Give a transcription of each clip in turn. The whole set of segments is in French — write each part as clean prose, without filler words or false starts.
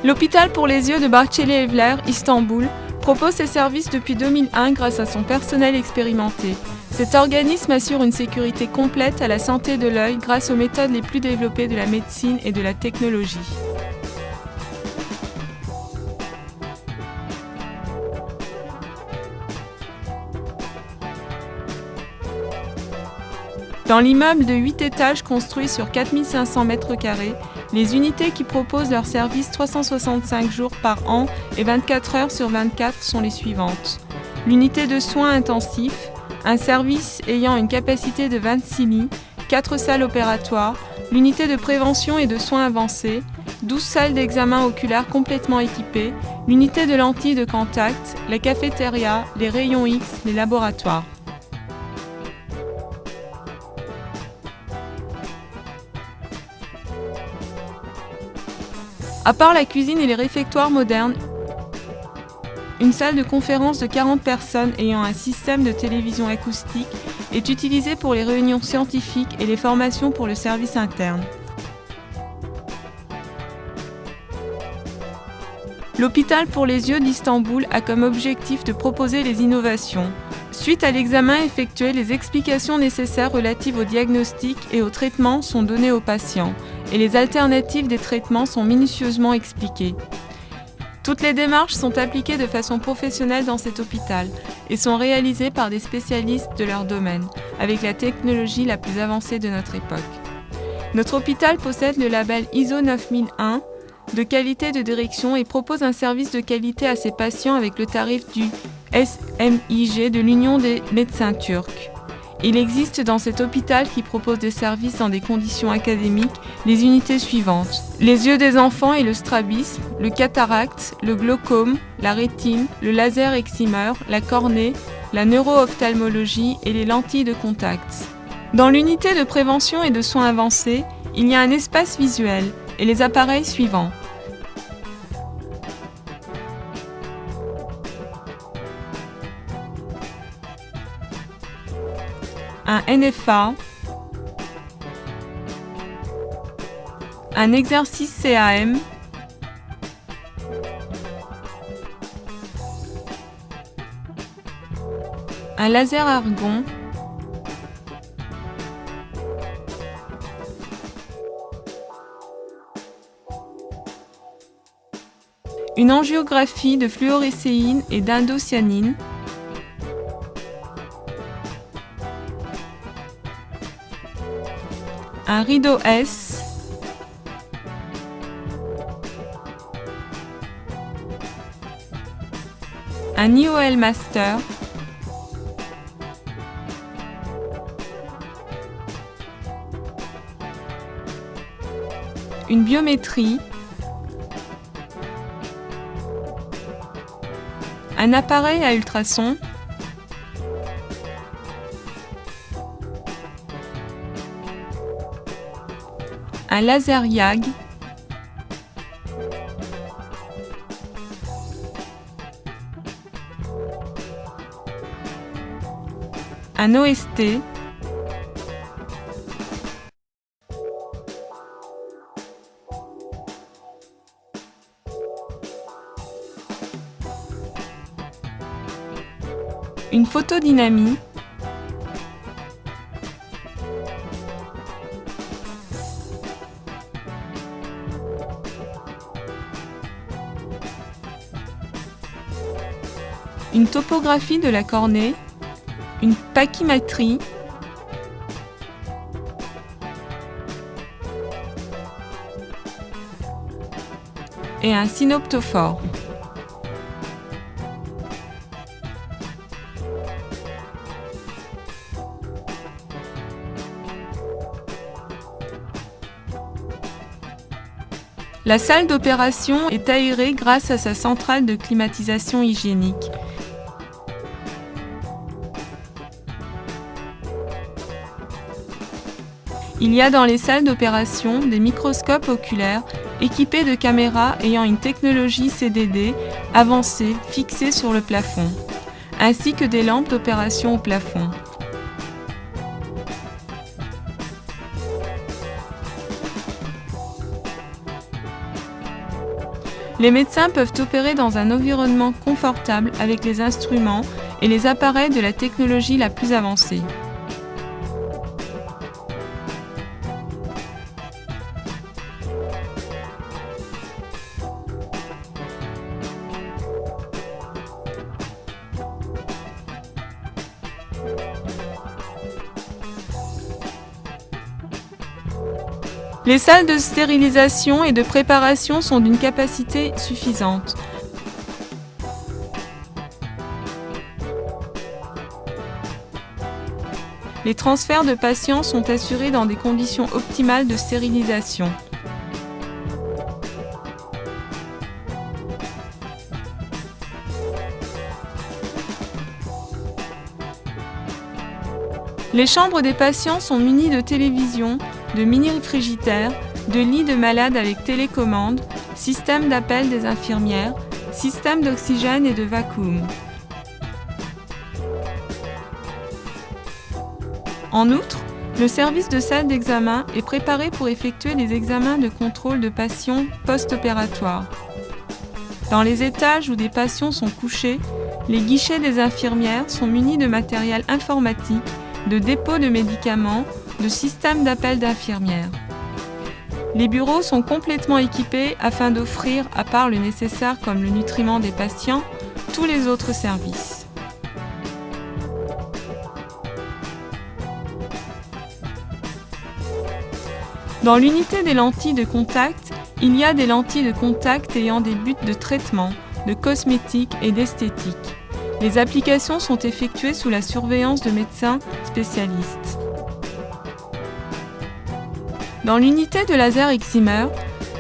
L'hôpital pour les yeux de Bahçelievler, Istanbul, propose ses services depuis 2001 grâce à son personnel expérimenté. Cet organisme assure une sécurité complète à la santé de l'œil grâce aux méthodes les plus développées de la médecine et de la technologie. Dans l'immeuble de 8 étages construit sur 4500 m², les unités qui proposent leur service 365 jours par an et 24 heures sur 24 sont les suivantes. L'unité de soins intensifs, un service ayant une capacité de 26 lits, 4 salles opératoires, l'unité de prévention et de soins avancés, 12 salles d'examen oculaire complètement équipées, l'unité de lentilles de contact, la cafétéria, les rayons X, les laboratoires. À part la cuisine et les réfectoires modernes, une salle de conférence de 40 personnes ayant un système de télévision acoustique est utilisée pour les réunions scientifiques et les formations pour le service interne. L'hôpital pour les yeux d'Istanbul a comme objectif de proposer les innovations. Suite à l'examen effectué, les explications nécessaires relatives au diagnostic et au traitement sont données aux patients et les alternatives des traitements sont minutieusement expliquées. Toutes les démarches sont appliquées de façon professionnelle dans cet hôpital et sont réalisées par des spécialistes de leur domaine, avec la technologie la plus avancée de notre époque. Notre hôpital possède le label ISO 9001 de qualité de direction et propose un service de qualité à ses patients avec le tarif du SMIG de l'Union des médecins turcs. Il existe dans cet hôpital qui propose des services dans des conditions académiques les unités suivantes. Les yeux des enfants et le strabisme, le cataracte, le glaucome, la rétine, le laser excimer, la cornée, la neuro-ophtalmologie et les lentilles de contact. Dans l'unité de prévention et de soins avancés, il y a un espace visuel et les appareils suivants. Un NFA, un exercice CAM, un laser argon, une angiographie de fluorescéine et d'indocyanine, un rideau S, un IOL Master, une biométrie, un appareil à ultrasons, un laser YAG, un OST, une photodynamie, une topographie de la cornée, une pachymétrie, et un synoptophore. La salle d'opération est aérée grâce à sa centrale de climatisation hygiénique. Il y a dans les salles d'opération des microscopes oculaires équipés de caméras ayant une technologie CDD avancée fixée sur le plafond, ainsi que des lampes d'opération au plafond. Les médecins peuvent opérer dans un environnement confortable avec les instruments et les appareils de la technologie la plus avancée. Les salles de stérilisation et de préparation sont d'une capacité suffisante. Les transferts de patients sont assurés dans des conditions optimales de stérilisation. Les chambres des patients sont munies de télévisions, de mini-réfrigérateurs, de lits de malades avec télécommande, système d'appel des infirmières, système d'oxygène et de vacuum. En outre, le service de salle d'examen est préparé pour effectuer les examens de contrôle de patients post-opératoires. Dans les étages où des patients sont couchés, les guichets des infirmières sont munis de matériel informatique, de dépôts de médicaments, de systèmes d'appel d'infirmières. Les bureaux sont complètement équipés afin d'offrir, à part le nécessaire comme le nutriment des patients, tous les autres services. Dans l'unité des lentilles de contact, il y a des lentilles de contact ayant des buts de traitement, de cosmétique et d'esthétique. Les applications sont effectuées sous la surveillance de médecins spécialistes. Dans l'unité de laser excimer,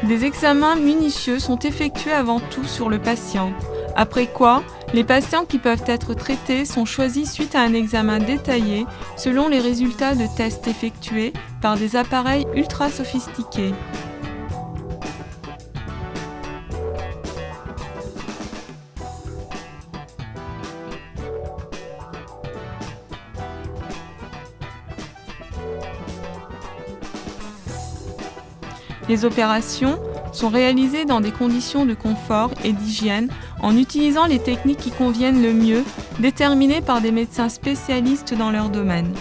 des examens minutieux sont effectués avant tout sur le patient, après quoi, les patients qui peuvent être traités sont choisis suite à un examen détaillé selon les résultats de tests effectués par des appareils ultra sophistiqués. Les opérations sont réalisées dans des conditions de confort et d'hygiène en utilisant les techniques qui conviennent le mieux, déterminées par des médecins spécialistes dans leur domaine.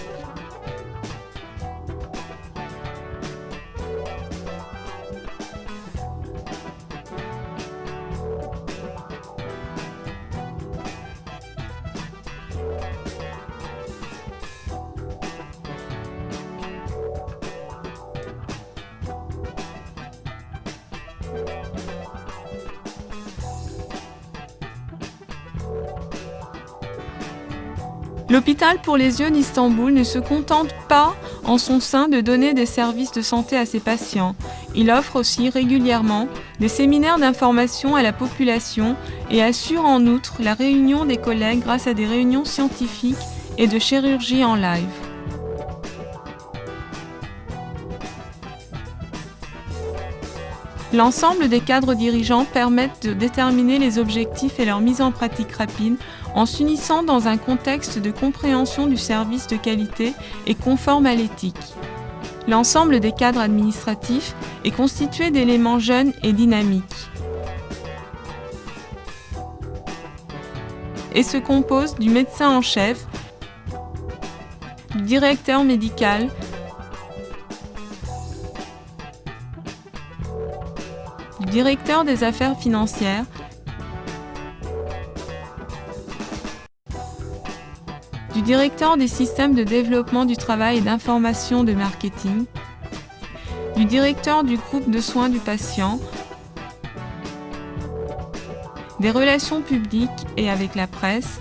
L'hôpital pour les yeux d'Istanbul ne se contente pas en son sein de donner des services de santé à ses patients. Il offre aussi régulièrement des séminaires d'information à la population et assure en outre la réunion des collègues grâce à des réunions scientifiques et de chirurgie en live. L'ensemble des cadres dirigeants permettent de déterminer les objectifs et leur mise en pratique rapide en s'unissant dans un contexte de compréhension du service de qualité et conforme à l'éthique. L'ensemble des cadres administratifs est constitué d'éléments jeunes et dynamiques et se compose du médecin en chef, du directeur médical, du directeur des affaires financières, du directeur des systèmes de développement du travail et d'information de marketing, du directeur du groupe de soins du patient, des relations publiques et avec la presse,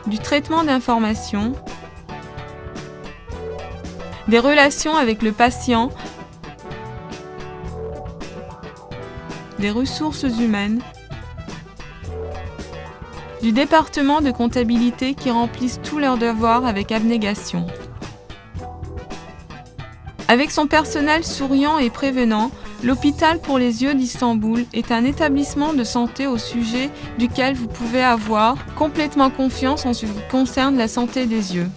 du traitement d'informations, des relations avec le patient, des ressources humaines, du département de comptabilité qui remplissent tous leurs devoirs avec abnégation. Avec son personnel souriant et prévenant, l'hôpital pour les yeux d'Istanbul est un établissement de santé au sujet duquel vous pouvez avoir complètement confiance en ce qui concerne la santé des yeux.